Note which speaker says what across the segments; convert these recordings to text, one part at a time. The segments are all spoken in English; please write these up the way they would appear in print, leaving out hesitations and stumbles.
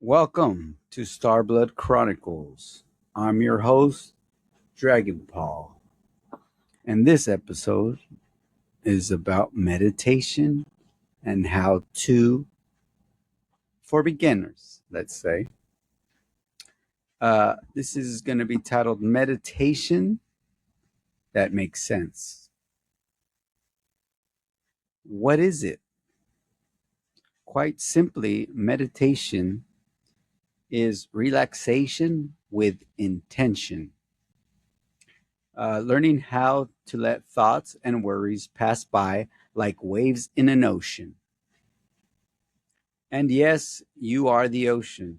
Speaker 1: Welcome to Starblood Chronicles. I'm your host, Dragon Paul, and this episode is about meditation and how to, for beginners, let's say. This is going to be titled Meditation That Makes Sense. What is it? Quite simply, meditation is relaxation with intention. Learning how to let thoughts and worries pass by like waves in an ocean. And yes, you are the ocean.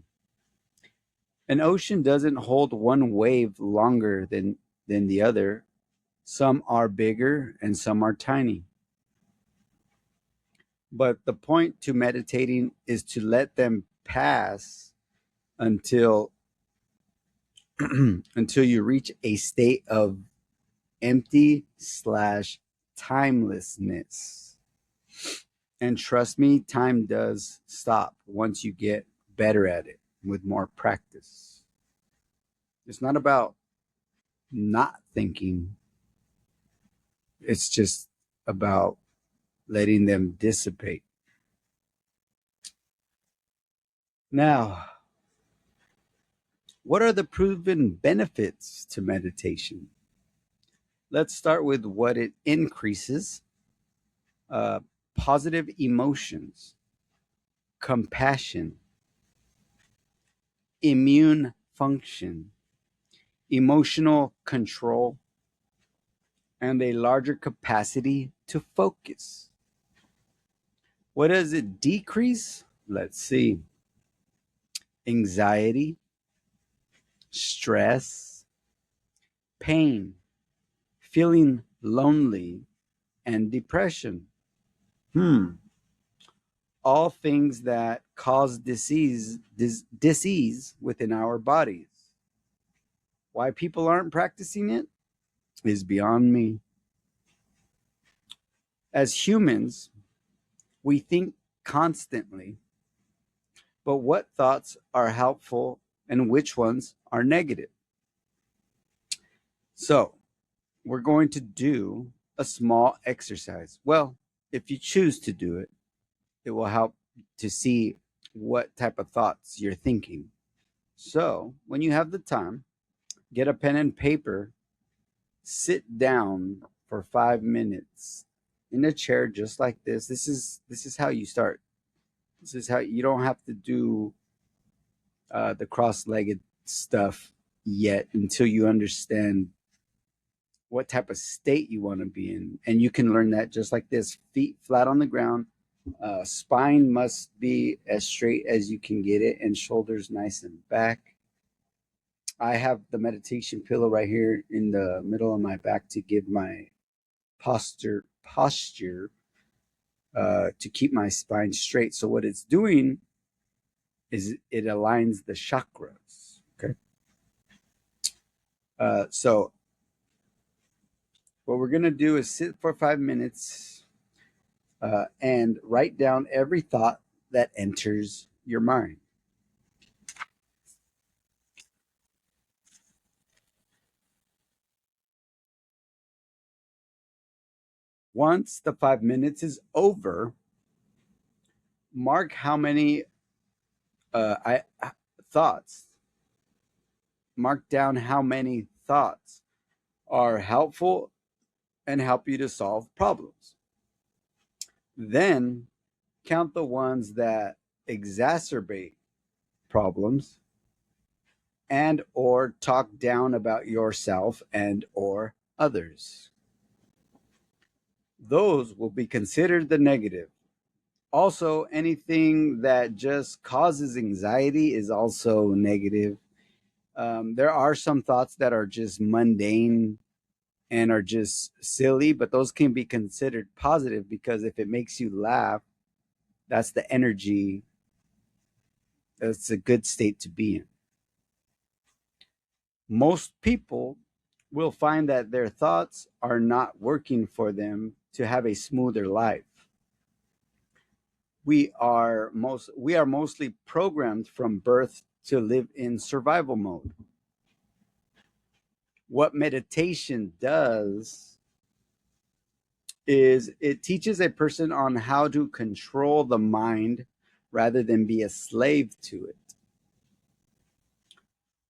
Speaker 1: An ocean doesn't hold one wave longer than the other. Some are bigger and some are tiny. But the point to meditating is to let them pass until until you reach a state of empty slash timelessness. And trust me, time does stop once you get better at it with more practice. It's not about not thinking, it's just about letting them dissipate. Now, what are the proven benefits to meditation? Let's start with what it increases: uh, positive emotions, compassion, immune function, emotional control, and a larger capacity to focus. What does it decrease? Let's see: anxiety, stress, pain, feeling lonely, and depression. Hmm. All things that cause disease within our bodies. Why people aren't practicing it is beyond me. As humans, we think constantly, but what thoughts are helpful and which ones are negative? So, we're going to do a small exercise. Well, if you choose to do it, it will help to see what type of thoughts you're thinking. So, when you have the time, get a pen and paper, sit down for 5 minutes in a chair just like this. This is how you start. This is how you don't have to do the cross-legged stuff yet until you understand what type of state you want to be in. And you can learn that just like this: feet flat on the ground, spine must be as straight as you can get it, and shoulders nice and back. I have the meditation pillow right here in the middle of my back to give my posture to keep my spine straight. So what it's doing is it aligns the chakras. Okay. So what we're gonna do is sit for 5 minutes and write down every thought that enters your mind. Once the 5 minutes is over, mark how many I thoughts. Mark down how many thoughts are helpful and help you to solve problems. Then count the ones that exacerbate problems and or talk down about yourself and or others. Those will be considered the negative. Also, anything that just causes anxiety is also negative. There are some thoughts that are just mundane and are just silly, but those can be considered positive because if it makes you laugh, that's the energy. That's a good state to be in. Most people will find that their thoughts are not working for them to have a smoother life. we are mostly programmed from birth to live in survival mode. What meditation does is it teaches a person on how to control the mind rather than be a slave to it.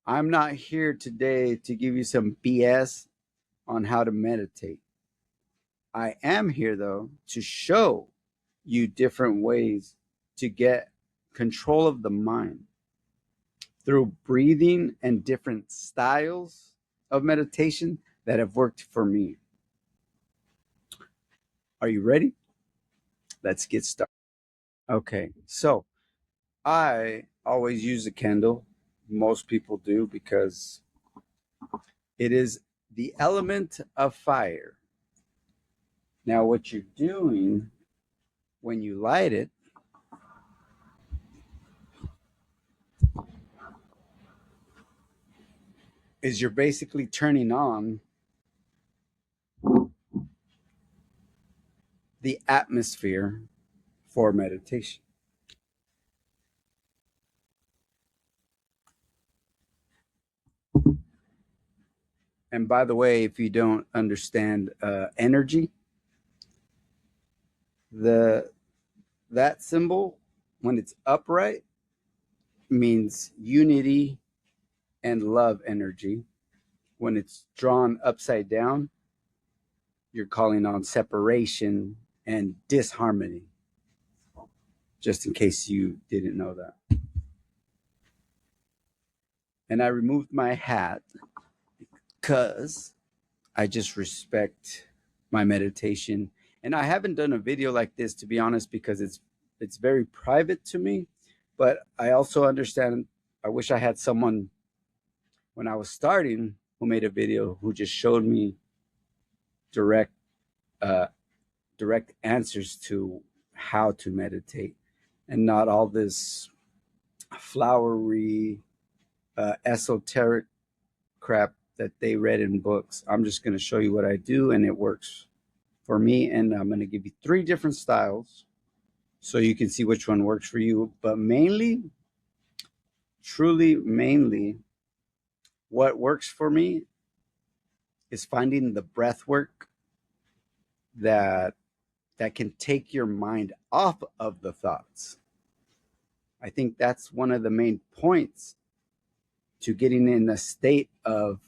Speaker 1: I'm not here today to give you some BS on how to meditate. I am here, though, to show you different ways to get control of the mind through breathing and different styles of meditation that have worked for me. Are you ready? Let's get started. Okay, so I always use a candle. Most people do because it is the element of fire. Now, what you're doing when you light it is you're basically turning on the atmosphere for meditation. And by the way, if you don't understand energy, the that symbol, when it's upright, means unity and love energy. When it's drawn upside down, you're calling on separation and disharmony. Just in case you didn't know that. And I removed my hat because I just respect my meditation. And I haven't done a video like this, to be honest, because it's very private to me. But I also understand, I wish I had someone when I was starting who made a video who just showed me direct uh, direct answers to how to meditate and not all this flowery esoteric crap that they read in books. I'm just going to show you what I do, and it works for me. And I'm going to give you 3 different styles so you can see which one works for you. But mainly, truly, mainly, what works for me is finding the breath work that can take your mind off of the thoughts. I think that's one of the main points to getting in a state of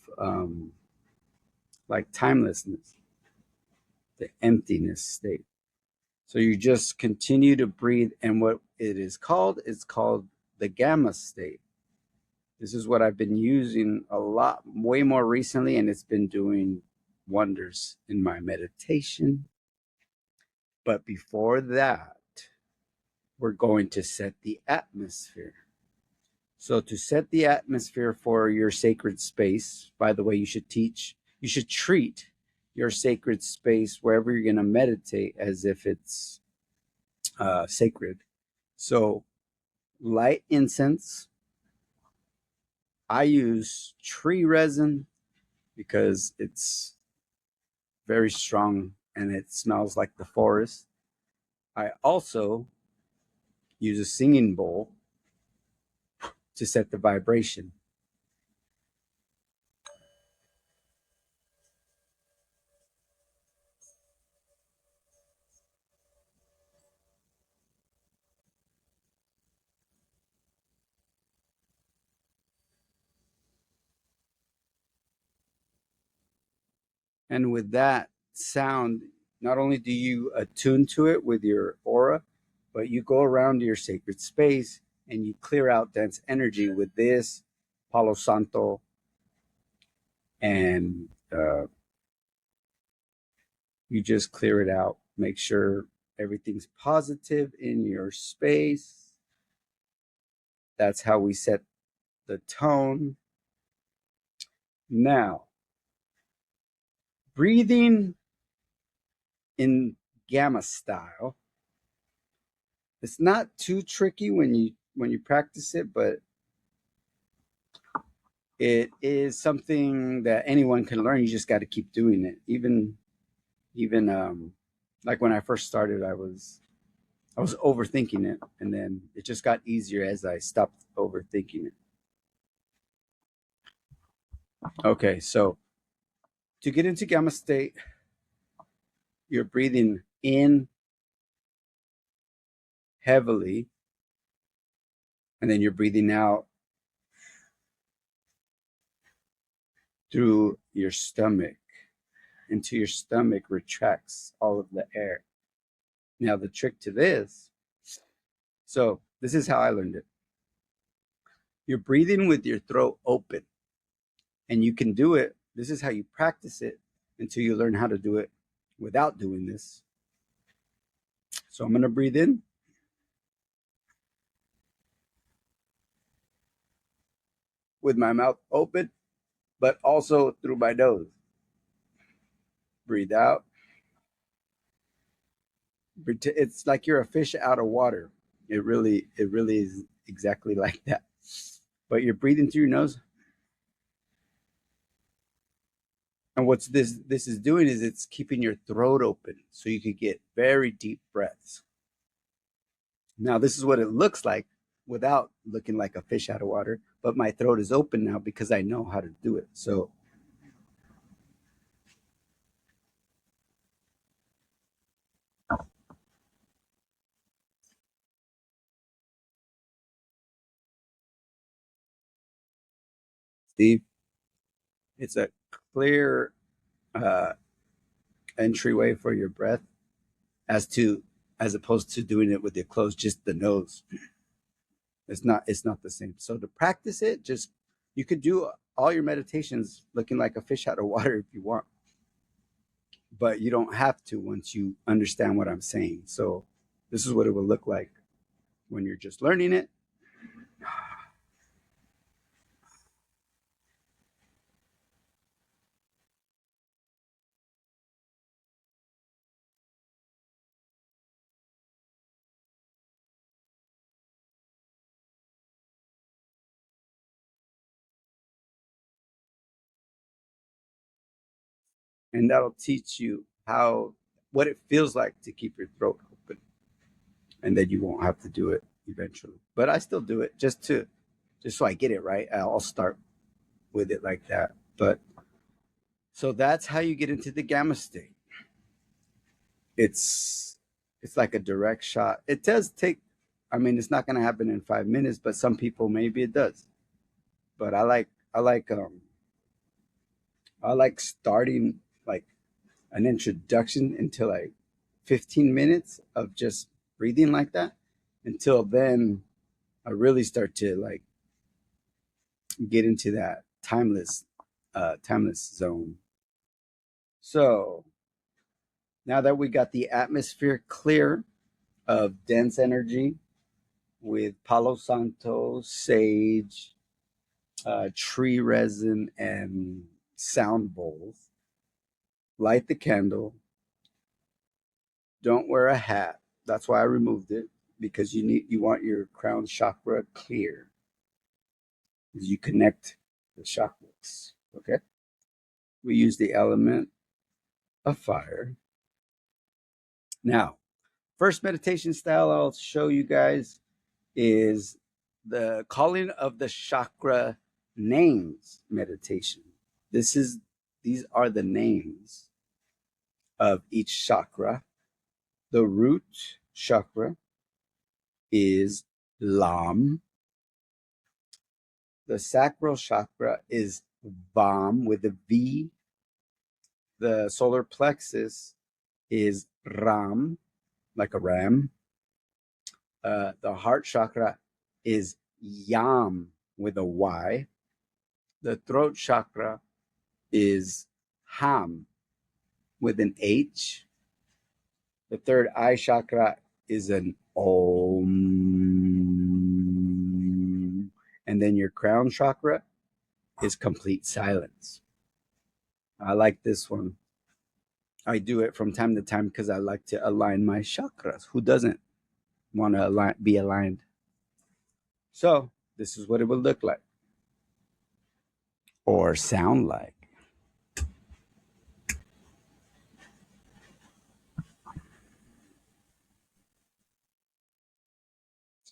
Speaker 1: like timelessness, the emptiness state. So you just continue to breathe, and what it is called, it's called the gamma state. This is what I've been using a lot, way more recently, and it's been doing wonders in my meditation. But before that, we're going to set the atmosphere. So to set the atmosphere for your sacred space, by the way, you should treat your sacred space wherever you're going to meditate as if it's sacred. So light incense. I use tree resin because it's very strong and it smells like the forest. I also use a singing bowl to set the vibration. And with that sound, not only do you attune to it with your aura, but you go around your sacred space and you clear out dense energy with this Palo Santo, and you just clear it out. Make sure everything's positive in your space. That's how we set the tone. Now, breathing in gamma style, it's not too tricky when you practice it, but it is something that anyone can learn. You just got to keep doing it. Even like when I first started, I was overthinking it, and then it just got easier as I stopped overthinking it. Okay, so to get into gamma state, you're breathing in heavily, and then you're breathing out through your stomach. Into your stomach retracts all of the air. Now, the trick to this, so this is how I learned it. You're breathing with your throat open, and you can do it. This is how you practice it until you learn how to do it without doing this. So I'm going to breathe in with my mouth open, but also through my nose. Breathe out. It's like you're a fish out of water. It really is exactly like that. But you're breathing through your nose. And what's this is doing is it's keeping your throat open so you could get very deep breaths. Now, this is what it looks like without looking like a fish out of water, but my throat is open now because I know how to do it. So Steve, it's a clear uh, entryway for your breath as to as opposed to doing it with your closed just the nose. It's not the same. So to practice it, just you could do all your meditations looking like a fish out of water if you want, but you don't have to once you understand what I'm saying. So this is what it will look like when you're just learning it. And that'll teach you how what it feels like to keep your throat open, and then you won't have to do it eventually. But I still do it just so I get it right. I'll start with it like that. But so that's how you get into the gamma state. It's it's like a direct shot. It does take. I mean, it's not going to happen in 5 minutes, but some people maybe it does. But I like starting like an introduction into like 15 minutes of just breathing like that. Until then, I really start to like get into that timeless zone. So now that we got the atmosphere clear of dense energy with Palo Santo, sage, tree resin, and sound bowls, light the candle. Don't wear a hat. That's why I removed it, because you want your crown chakra clear as you connect the chakras. Okay. We use the element of fire. Now, first meditation style I'll show you guys is the calling of the chakra names meditation. This is these are the names of each chakra. The root chakra is Lam. The sacral chakra is Vam with a V. The solar plexus is Ram, like a ram. The heart chakra is Yam with a Y. The throat chakra is Ham with an H. The third eye chakra is an Om. And then your crown chakra is complete silence. I like this one. I do it from time to time because I like to align my chakras. Who doesn't want to be aligned? So this is what it would look like or sound like.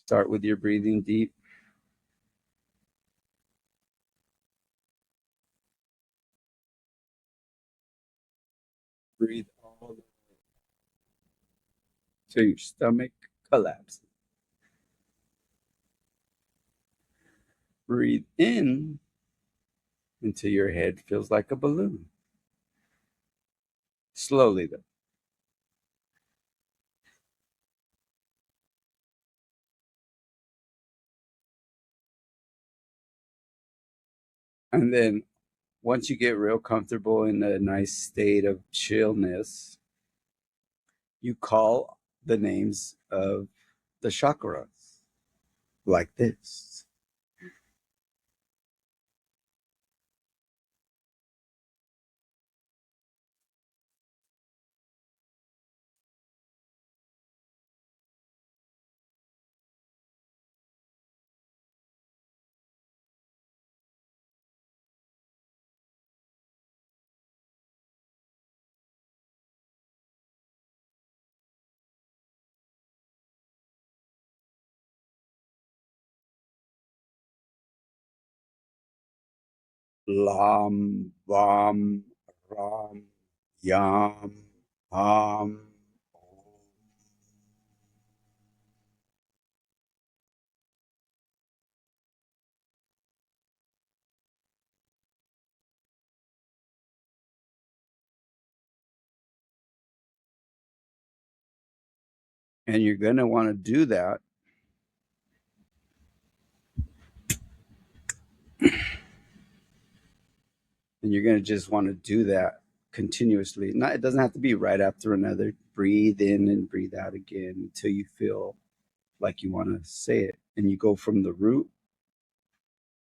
Speaker 1: Start with your breathing deep. Breathe all the way till your stomach collapses. Breathe in until your head feels like a balloon. Slowly, though. And then once you get real comfortable in a nice state of chillness, you call the names of the chakras like this. Lam, Vam, Ram, Yam, Ham. And you're going to want to do that. And you're going to just want to do that continuously. Not, it doesn't have to be right after another. Breathe in and breathe out again until you feel like you want to say it. And you go from the root.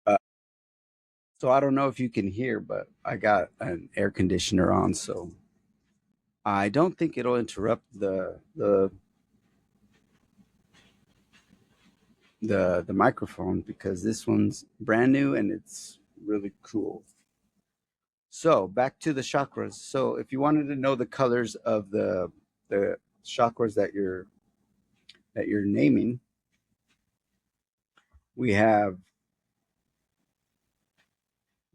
Speaker 1: So I don't know if you can hear, but I got an air conditioner on, so I don't think it'll interrupt the microphone because this one's brand new and it's really cool. So back to the chakras. So if you wanted to know the colors of the chakras that you're naming, we have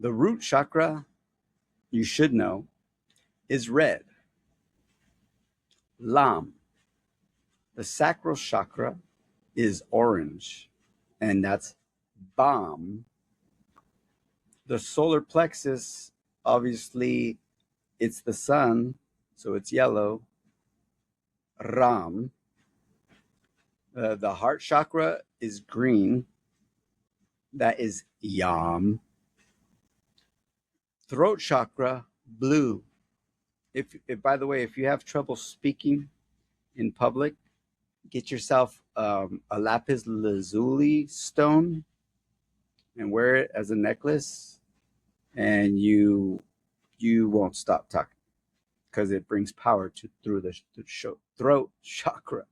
Speaker 1: the root chakra, you should know, is red. Lam. The sacral chakra is orange, and that's Bam. The solar plexus, obviously, it's the sun, so it's yellow. Ram. The heart chakra is green. That is Yam. Throat chakra, blue. If by the way, if you have trouble speaking in public, get yourself a lapis lazuli stone and wear it as a necklace, and you won't stop talking because it brings power to through the throat chakra.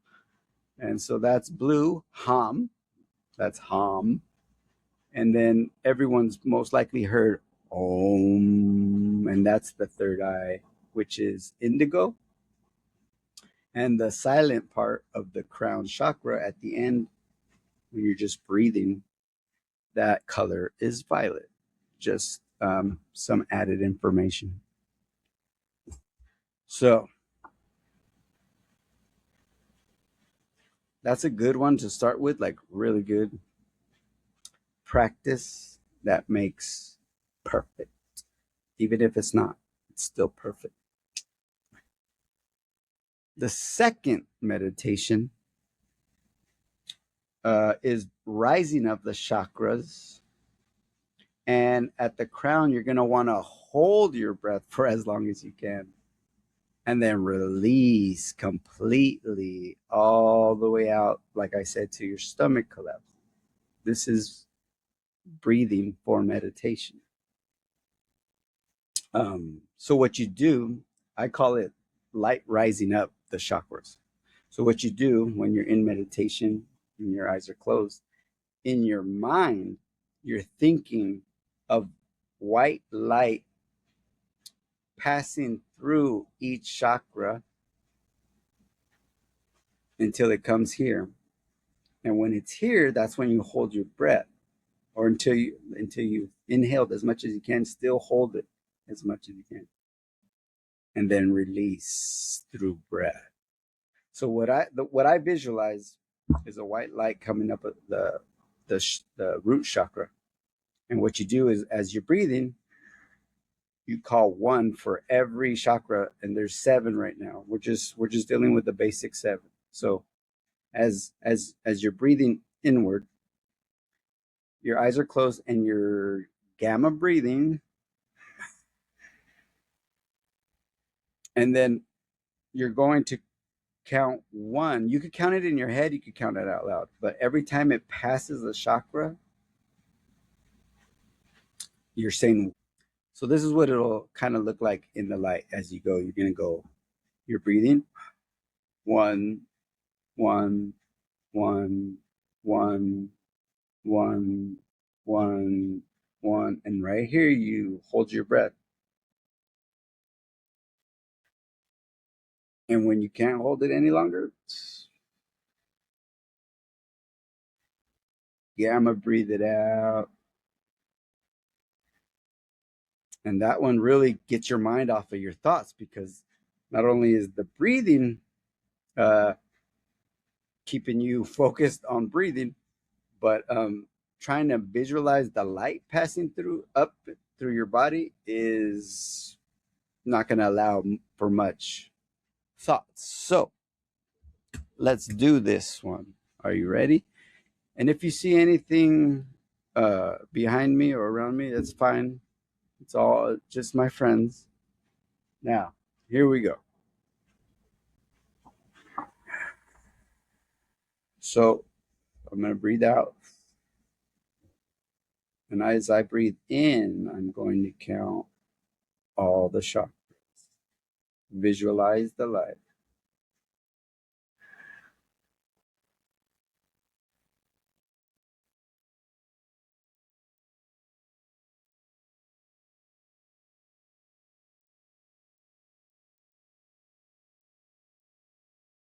Speaker 1: And so that's blue, Ham. That's Ham. And then everyone's most likely heard Om, and that's the third eye, which is indigo. And the silent part of the crown chakra at the end, when you're just breathing, that color is violet. Just some added information. So that's a good one to start with, like really good practice that makes perfect. Even if it's not, it's still perfect. The second meditation is rising of the chakras. And at the crown, you're going to want to hold your breath for as long as you can. And then release completely all the way out, like I said, to your stomach collapse. This is breathing for meditation. So what you do, I call it light rising up the chakras. So what you do when you're in meditation and your eyes are closed, in your mind, you're thinking of white light passing through each chakra until it comes here. And when it's here, that's when you hold your breath, or until you inhaled as much as you can, still hold it as much as you can, and then release through breath. So what I visualize is a white light coming up at the root chakra, and what you do is as you're breathing, you call one for every chakra, and there's seven right now. We're just dealing with the basic seven. So as you're breathing inward, your eyes are closed and you're gamma breathing, and then you're going to count one. You could count it in your head, you could count it out loud, but every time it passes the chakra, you're saying. So this is what it'll kind of look like in the light as you go. You're gonna go. You're breathing one, one, one, one, one, one, one, and right here you hold your breath. And when you can't hold it any longer, gamma, breathe it out. And that one really gets your mind off of your thoughts, because not only is the breathing uh, keeping you focused on breathing, but trying to visualize the light passing through up through your body is not going to allow for much thoughts. So let's do this one. Are you ready? And if you see anything behind me or around me, that's fine. It's all just my friends. Now, here we go. So I'm going to breathe out. And as I breathe in, I'm going to count all the chakras. Visualize the light.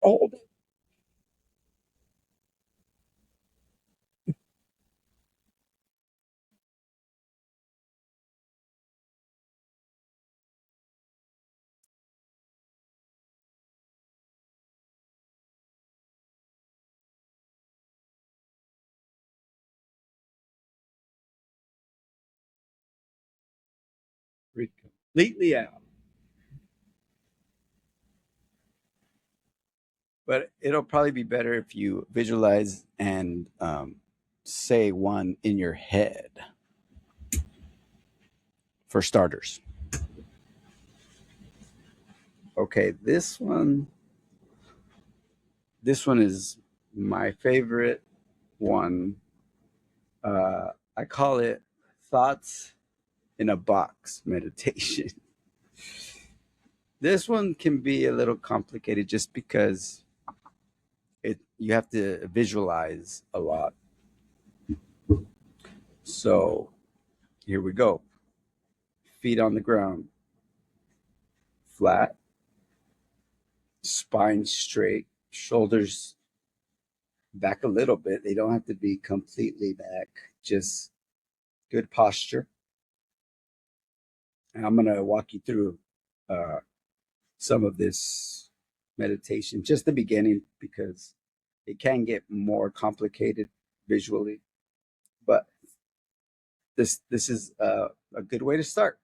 Speaker 1: Hold it. Breathe completely out. But it'll probably be better if you visualize and say one in your head for starters. Okay, this one is my favorite one. I call it thoughts in a box meditation. This one can be a little complicated just because you have to visualize a lot. So here we go. Feet on the ground, flat, spine straight, shoulders back a little bit. They don't have to be completely back, just good posture. And I'm going to walk you through uh, some of this meditation, just the beginning, because it can get more complicated visually. But this is a good way to start.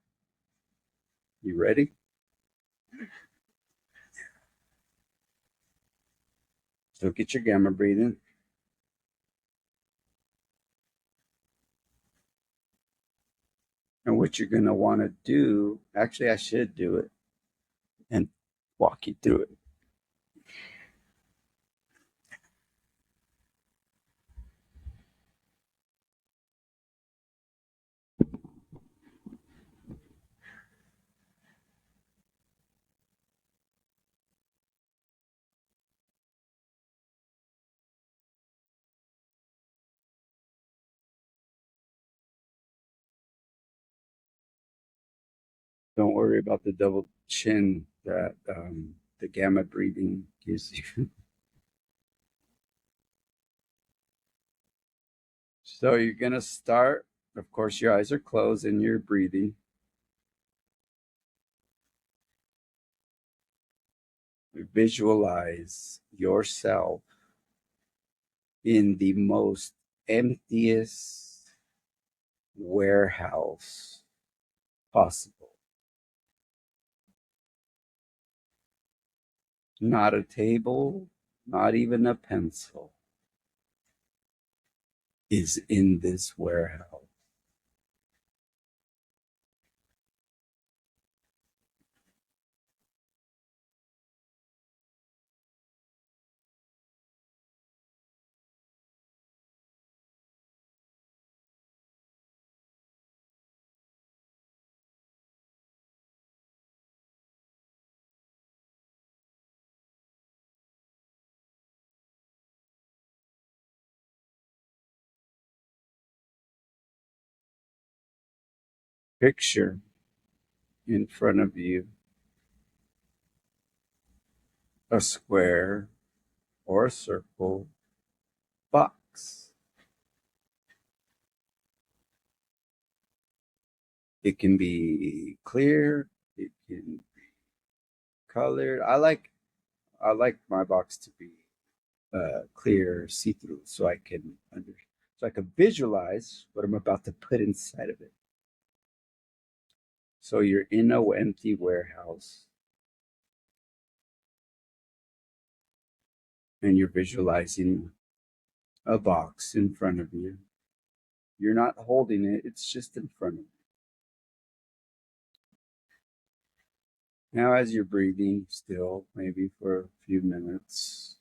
Speaker 1: You ready? So get your gamma breathing. And what you're going to want to do, actually, I should do it and walk you through it. Don't worry about the double chin that the gamma breathing gives you. So you're going to start, of course, your eyes are closed and you're breathing. Visualize yourself in the most emptiest warehouse possible. Not a table, not even a pencil is in this warehouse. Picture in front of you a square or a circle box. It can be clear, it can be colored. I like my box to be clear, see-through, so I can visualize what I'm about to put inside of it. So you're in a empty warehouse and you're visualizing a box in front of you. You're not holding it, it's just in front of you. Now, as you're breathing still, maybe for a few minutes,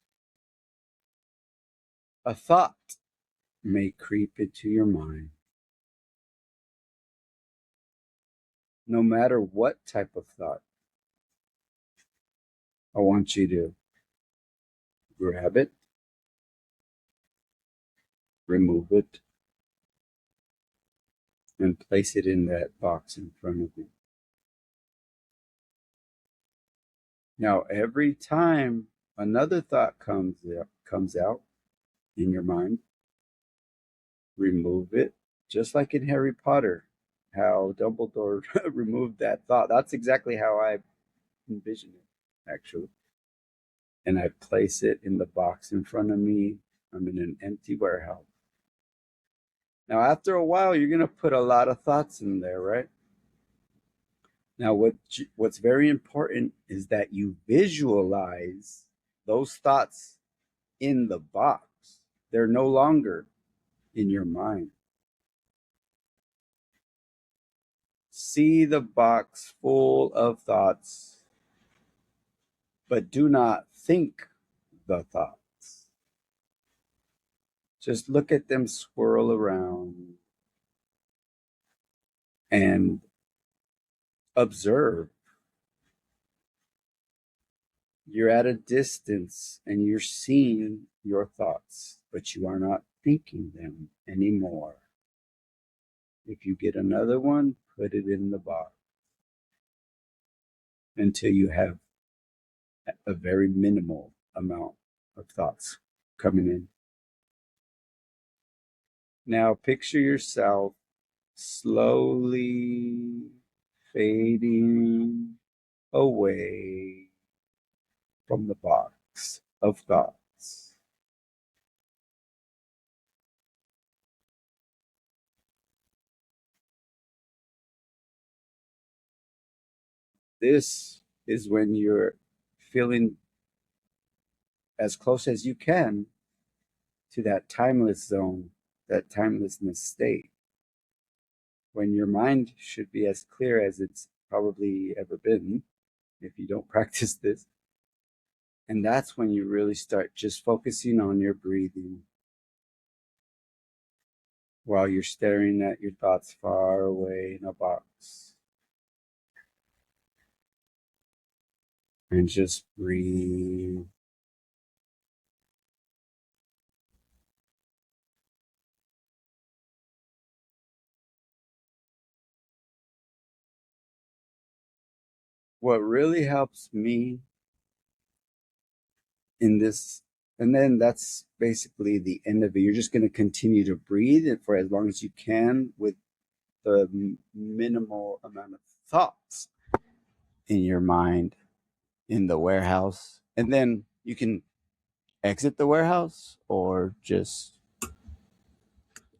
Speaker 1: a thought may creep into your mind. No matter what type of thought, I want you to grab it, remove it, and place it in that box in front of you. Now, every time another thought comes out in your mind, remove it, just like in Harry Potter, how Dumbledore removed that thought. That's exactly how I envision it, actually. And I place it in the box in front of me. I'm in an empty warehouse. Now, after a while, you're going to put a lot of thoughts in there, right? Now, what's very important is that you visualize those thoughts in the box. They're no longer in your mind. See the box full of thoughts, but do not think the thoughts. Just look at them swirl around and observe. You're at a distance and you're seeing your thoughts, but you are not thinking them anymore. If you get another one, put it in the box until you have a very minimal amount of thoughts coming in. Now picture yourself slowly fading away from the box of thoughts. This is when you're feeling as close as you can to that timeless zone, that timelessness state, when your mind should be as clear as it's probably ever been if you don't practice this. And that's when you really start just focusing on your breathing while you're staring at your thoughts far away in a box. And just breathe. What really helps me in this And then that's basically the end of it. You're just going to continue to breathe it for as long as you can with the minimal amount of thoughts in your mind in the warehouse. And then you can exit the warehouse or just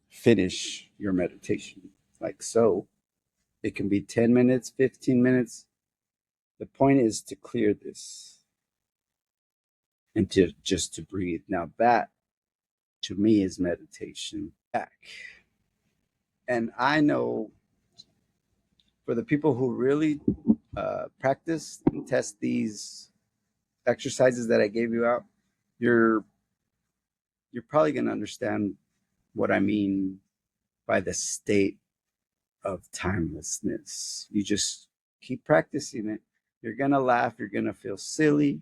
Speaker 1: finish your meditation like so. It can be 10 minutes, 15 minutes. The point is to clear this and to just to breathe. Now that to me is meditation back. And I know for the people who really practice and test these exercises that I gave you out, you're you're probably going to understand what I mean by the state of timelessness. You just keep practicing it. You're going to laugh, you're going to feel silly.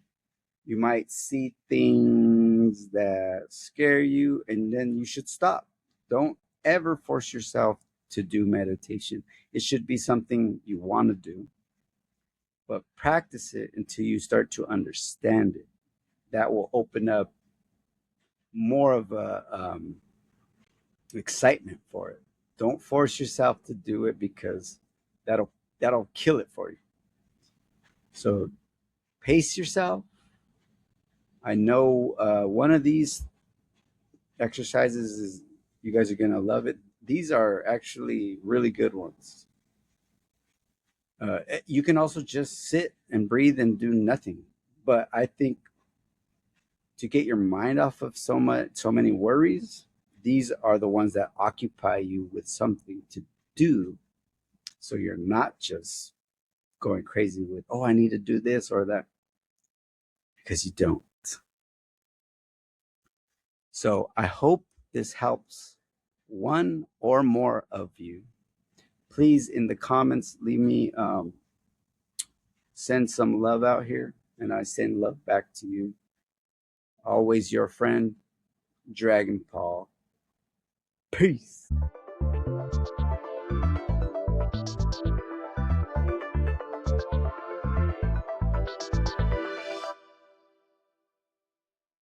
Speaker 1: You might see things that scare you, and then you should stop. Don't ever force yourself to do meditation. It should be something you want to do, but practice it until you start to understand it. That will open up more of a excitement for it. Don't force yourself to do it because that'll kill it for you. So pace yourself. I know one of these exercises is you guys are gonna love it. These are actually really good ones. You can also just sit and breathe and do nothing. But I think to get your mind off of so many worries, these are the ones that occupy you with something to do. So you're not just going crazy with, oh, I need to do this or that, because you don't. So I hope this helps one or more of you. Please, in the comments, leave me, send some love out here, and I send love back to you. Always your friend, Dragon Paul. Peace.